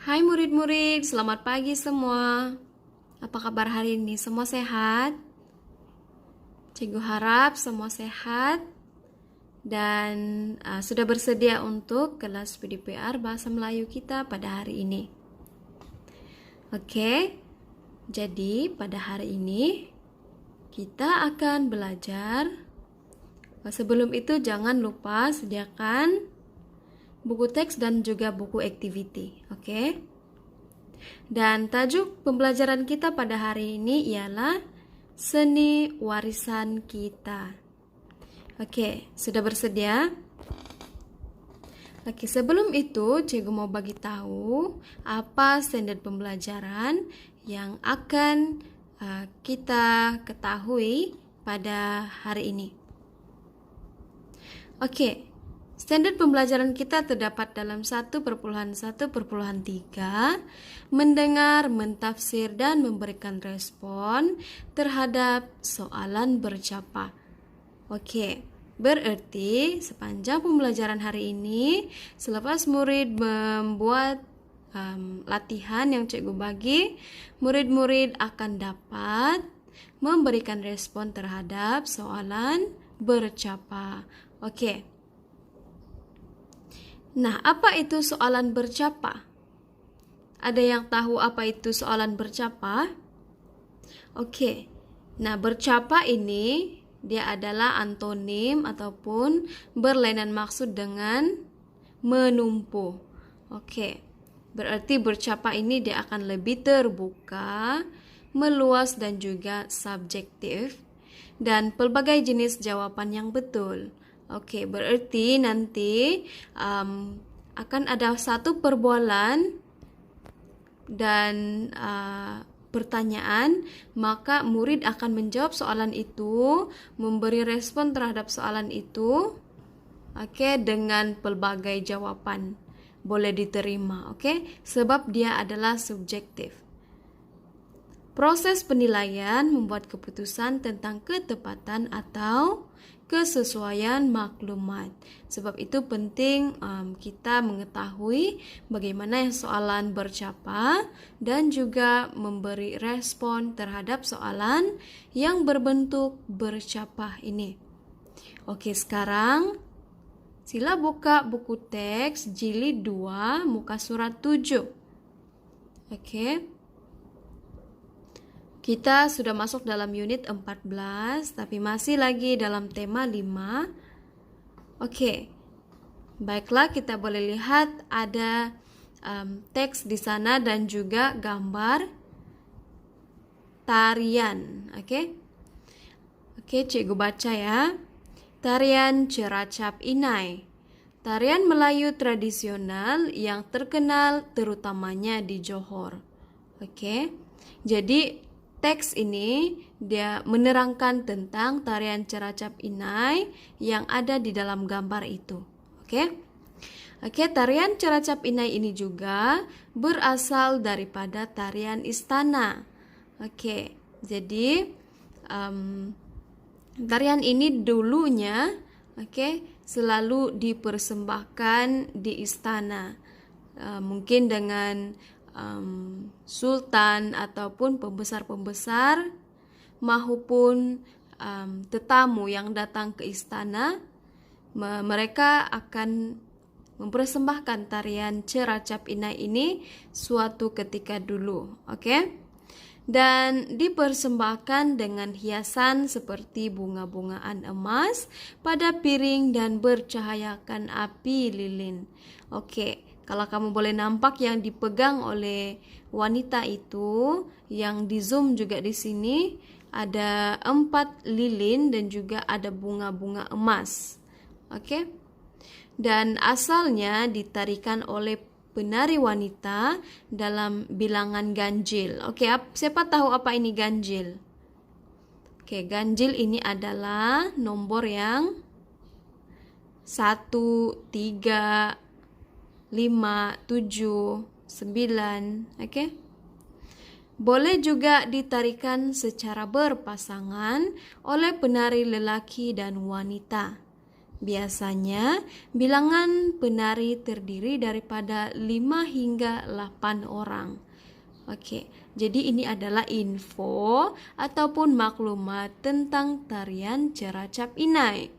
Hai murid-murid, selamat pagi semua. Apa kabar hari ini? Semua sehat? Cikgu harap semua sehat dan sudah bersedia untuk kelas PDPR Bahasa Melayu kita pada hari ini. Oke, jadi pada hari ini kita akan belajar. Sebelum itu jangan lupa sediakan buku teks dan juga buku activity, oke? Dan tajuk pembelajaran kita pada hari ini ialah Seni Warisan Kita. Oke, sudah bersedia? Oke, sebelum itu cikgu mau bagi tahu apa standar pembelajaran yang akan kita ketahui pada hari ini. Oke, standar pembelajaran kita terdapat dalam 1.1.3, mendengar, mentafsir, dan memberikan respon terhadap soalan bercapa. Oke, berarti sepanjang pembelajaran hari ini, selepas murid membuat latihan yang cikgu bagi, murid-murid akan dapat memberikan respon terhadap soalan bercapa. Oke. Nah, apa itu soalan bercapa? Ada yang tahu apa itu soalan bercapa? Oke. Nah, bercapa ini dia adalah antonim ataupun berlainan maksud dengan menumpu. Oke. Berarti bercapa ini dia akan lebih terbuka, meluas dan juga subjektif, dan pelbagai jenis jawaban yang betul. Oke, berarti nanti akan ada satu perbualan dan pertanyaan, maka murid akan menjawab soalan itu, memberi respon terhadap soalan itu, oke, dengan pelbagai jawaban. Boleh diterima, oke? Sebab dia adalah subjektif. Proses penilaian membuat keputusan tentang ketepatan atau kesesuaian maklumat. Sebab itu penting kita mengetahui bagaimana soalan bercapa dan juga memberi respon terhadap soalan yang berbentuk bercapa ini. Oke, sekarang sila buka buku teks jilid 2 muka surat 7. Oke. Kita sudah masuk dalam unit 14, tapi masih lagi dalam tema 5. Oke. Baiklah, kita boleh lihat ada teks di sana dan juga gambar tarian. Oke. Oke, cikgu baca ya. Tarian Ceracap Inai. Tarian Melayu tradisional yang terkenal terutamanya di Johor. Oke. Jadi teks ini dia menerangkan tentang tarian Ceracap Inai yang ada di dalam gambar itu. Oke. Oke, tarian Ceracap Inai ini juga berasal daripada tarian istana. Oke. Jadi tarian ini dulunya selalu dipersembahkan di istana. Mungkin dengan sultan ataupun pembesar-pembesar maupun tetamu yang datang ke istana, mereka akan mempersembahkan tarian Ceracap Inai ini suatu ketika dulu, oke? Dan dipersembahkan dengan hiasan seperti bunga-bungaan emas pada piring dan bercahayakan api lilin. Oke. Kalau kamu boleh nampak yang dipegang oleh wanita itu, yang di zoom juga di sini, ada 4 lilin dan juga ada bunga-bunga emas. Oke. Dan asalnya ditarikan oleh penari wanita dalam bilangan ganjil. Oke, siapa tahu apa ini ganjil? Oke, ganjil ini adalah nomor yang 1, 3, 5, 7, 9, oke? Boleh juga ditarikan secara berpasangan oleh penari lelaki dan wanita. Biasanya, bilangan penari terdiri daripada 5 hingga 8 orang. Oke, jadi ini adalah info ataupun maklumat tentang tarian Ciracap Inai.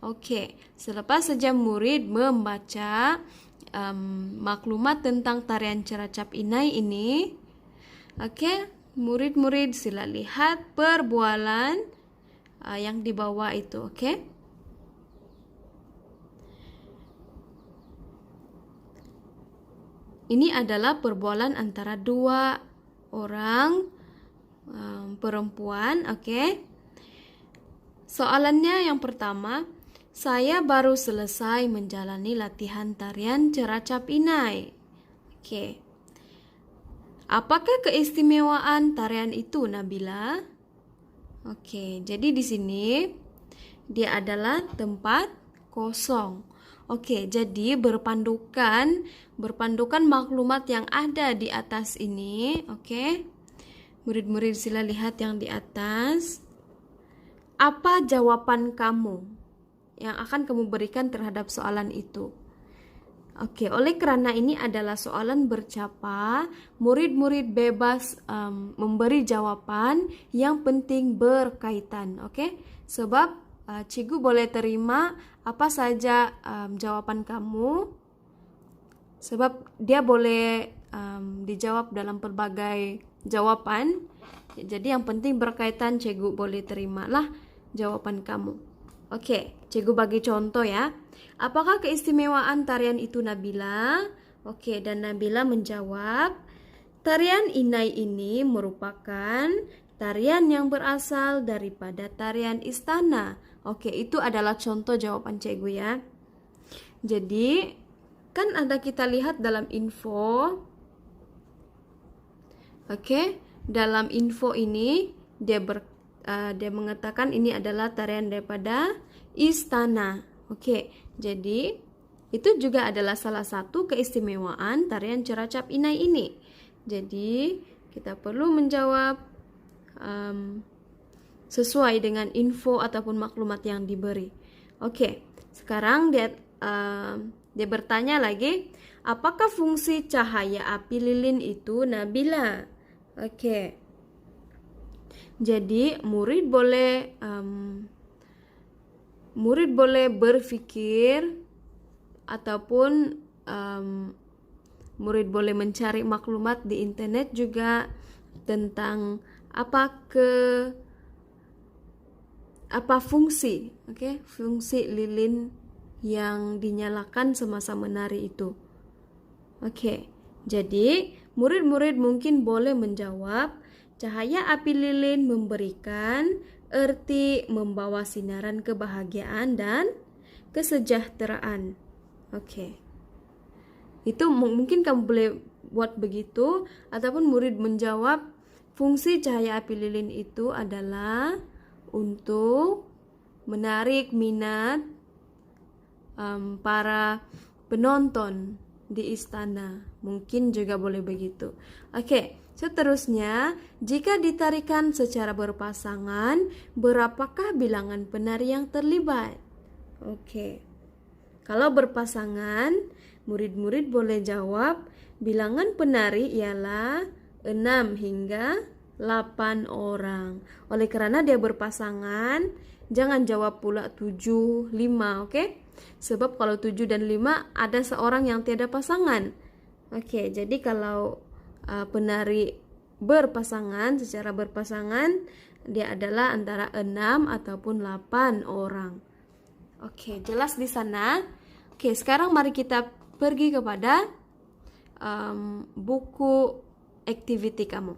Oke, selepas saja murid membaca maklumat tentang tarian Ciracap Inai ini, oke, murid-murid sila lihat perbualan yang di bawah itu, oke? Ini adalah perbualan antara dua orang perempuan, oke? Soalannya yang pertama, saya baru selesai menjalani latihan tarian Ciracap Inai. Oke. Apakah keistimewaan tarian itu, Nabila? Oke, jadi di sini dia adalah tempat kosong. Oke, jadi berpandukan maklumat yang ada di atas ini, oke. Murid-murid sila lihat yang di atas. Apa jawaban kamu yang akan kamu berikan terhadap soalan itu? Oke, oleh karena ini adalah soalan bercapa, murid-murid bebas memberi jawaban yang penting berkaitan, oke? Sebab cikgu boleh terima apa saja jawaban kamu, sebab dia boleh dijawab dalam pelbagai jawaban. Jadi yang penting berkaitan, cikgu boleh terimalah jawaban kamu. Oke, cikgu bagi contoh ya. Apakah keistimewaan tarian itu, Nabila? Oke, dan Nabila menjawab, tarian Inai ini merupakan tarian yang berasal daripada tarian istana. Oke, itu adalah contoh jawaban cikgu ya. Jadi, kan ada kita lihat dalam info. Oke, dalam info ini dia mengatakan ini adalah tarian daripada istana. Oke, jadi itu juga adalah salah satu keistimewaan tarian Ciracap Inai ini. Jadi, kita perlu menjawab sesuai dengan info ataupun maklumat yang diberi. Oke, sekarang dia bertanya lagi, apakah fungsi cahaya api lilin itu, Nabila? Oke, jadi murid boleh berpikir ataupun murid boleh mencari maklumat di internet juga tentang apa fungsi, fungsi lilin yang dinyalakan semasa menari itu. Oke, jadi murid-murid mungkin boleh menjawab, cahaya api lilin memberikan erti membawa sinaran kebahagiaan dan kesejahteraan. Oke. Itu mungkin kamu boleh buat begitu, ataupun murid menjawab fungsi cahaya api lilin itu adalah untuk menarik minat para penonton di istana. Mungkin juga boleh begitu. Oke, seterusnya, jika ditarikan secara berpasangan, berapakah bilangan penari yang terlibat? Oke. Kalau berpasangan, murid-murid boleh jawab bilangan penari ialah 6 hingga 8 orang. Oleh karena dia berpasangan, jangan jawab pula 7, 5, oke? Sebab kalau 7 dan 5 ada seorang yang tiada pasangan. Oke, jadi kalau penari berpasangan, secara berpasangan, dia adalah antara 6 ataupun 8 orang. Oke, jelas di sana. Oke, sekarang mari kita pergi kepada buku activity kamu.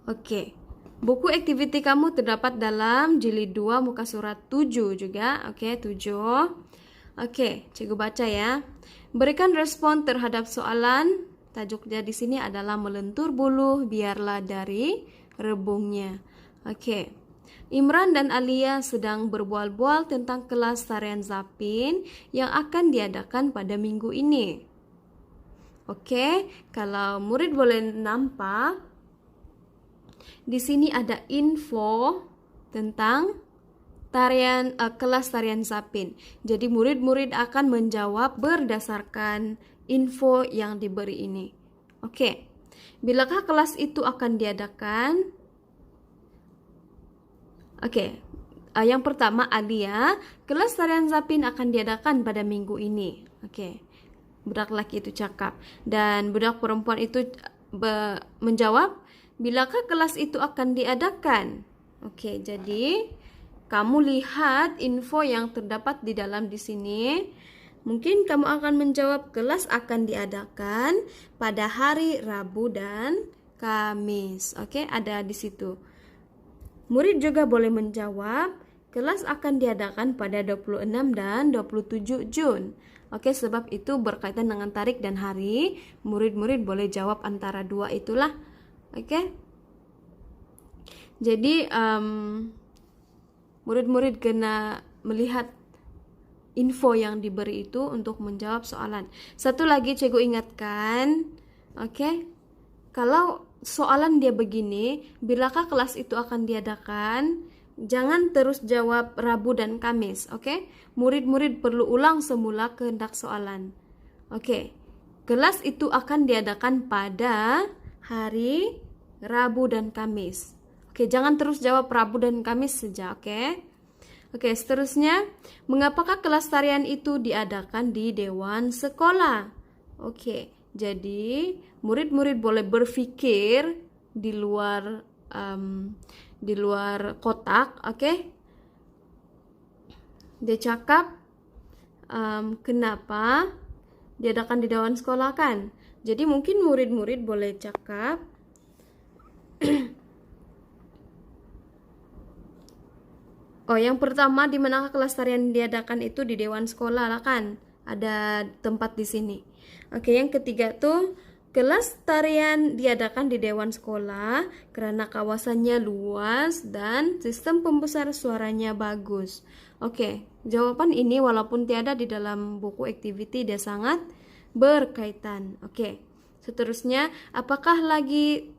Oke, buku activity kamu terdapat dalam jilid 2 muka surat 7 juga. Oke, 7. Oke, cikgu baca ya. Berikan respon terhadap soalan. Tajuknya di sini adalah melentur bulu biarlah dari rebungnya. Oke. Imran dan Alia sedang berbual-bual tentang kelas tarian Zapin yang akan diadakan pada minggu ini. Oke, kalau murid boleh nampak, di sini ada info tentang kelas tarian Zapin. Jadi murid-murid akan menjawab berdasarkan info yang diberi ini. Oke. Bilakah kelas itu akan diadakan? Oke. Yang pertama Alia, kelas tarian Zapin akan diadakan pada minggu ini. Oke. Budak laki itu cakap dan budak perempuan itu menjawab, bilakah kelas itu akan diadakan? Oke, jadi kamu lihat info yang terdapat di dalam di sini. Mungkin kamu akan menjawab kelas akan diadakan pada hari Rabu dan Kamis. Oke, ada di situ. Murid juga boleh menjawab kelas akan diadakan pada 26 dan 27 Jun. Oke, sebab itu berkaitan dengan tarikh dan hari. Murid-murid boleh jawab antara dua itulah. Oke. Jadi murid-murid kena melihat info yang diberi itu untuk menjawab soalan. Satu lagi cikgu ingatkan, oke? Kalau soalan dia begini, bilakah kelas itu akan diadakan? Jangan terus jawab Rabu dan Kamis, oke? Murid-murid perlu ulang semula kehendak soalan. Oke. Kelas itu akan diadakan pada hari Rabu dan Kamis. Oke, jangan terus jawab Rabu dan Kamis saja, oke? Oke, seterusnya, mengapakah kelas tarian itu diadakan di dewan sekolah? Oke, jadi murid-murid boleh berpikir di luar kotak, oke? Dia cakap kenapa diadakan di dewan sekolah kan? Jadi mungkin murid-murid boleh cakap oh, yang pertama di manakah kelas tarian diadakan itu di dewan sekolah lah kan? Ada tempat di sini. Oke, yang ketiga tuh kelas tarian diadakan di dewan sekolah karena kawasannya luas dan sistem pembesar suaranya bagus. Oke, jawaban ini walaupun tiada di dalam buku activity dia sangat berkaitan. Oke, seterusnya apakah lagi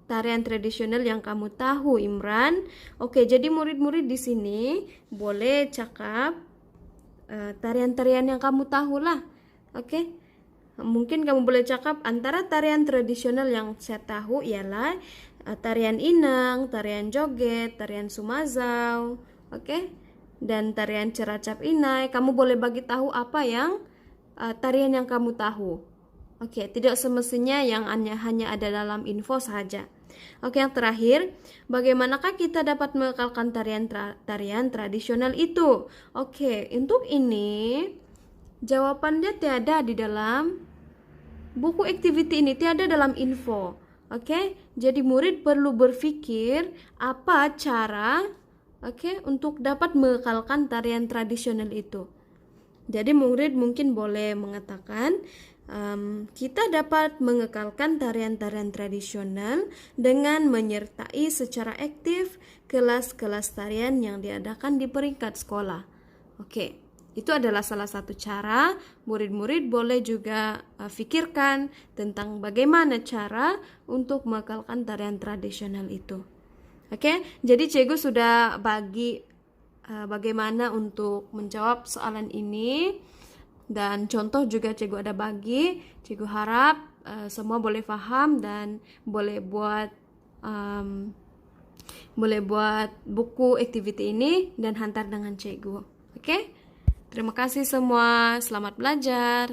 tarian tradisional yang kamu tahu, Imran? Oke, jadi murid-murid di sini boleh cakap tarian-tarian yang kamu tahu lah. Oke, mungkin kamu boleh cakap antara tarian tradisional yang saya tahu ialah tarian inang, tarian joget, tarian sumazau, oke, dan tarian ceracap inai. Kamu boleh bagi tahu apa yang tarian yang kamu tahu. Oke, tidak semestinya yang hanya ada dalam info saja. Oke, yang terakhir, bagaimanakah kita dapat mengekalkan tarian tradisional itu? Oke, untuk ini jawabannya tiada di dalam buku activity ini, tiada dalam info. Oke, jadi murid perlu berpikir apa cara untuk dapat mengekalkan tarian tradisional itu. Jadi murid mungkin boleh mengatakan kita dapat mengekalkan tarian-tarian tradisional dengan menyertai secara aktif kelas-kelas tarian yang diadakan di peringkat sekolah. Oke, itu adalah salah satu cara. Murid-murid boleh juga pikirkan tentang bagaimana cara untuk mengekalkan tarian tradisional itu. Oke, jadi cikgu sudah bagi bagaimana untuk menjawab soalan ini. Dan contoh juga cikgu ada bagi. Cikgu harap semua boleh paham dan boleh buat buku activity ini dan hantar dengan cikgu. Oke? Terima kasih semua. Selamat belajar.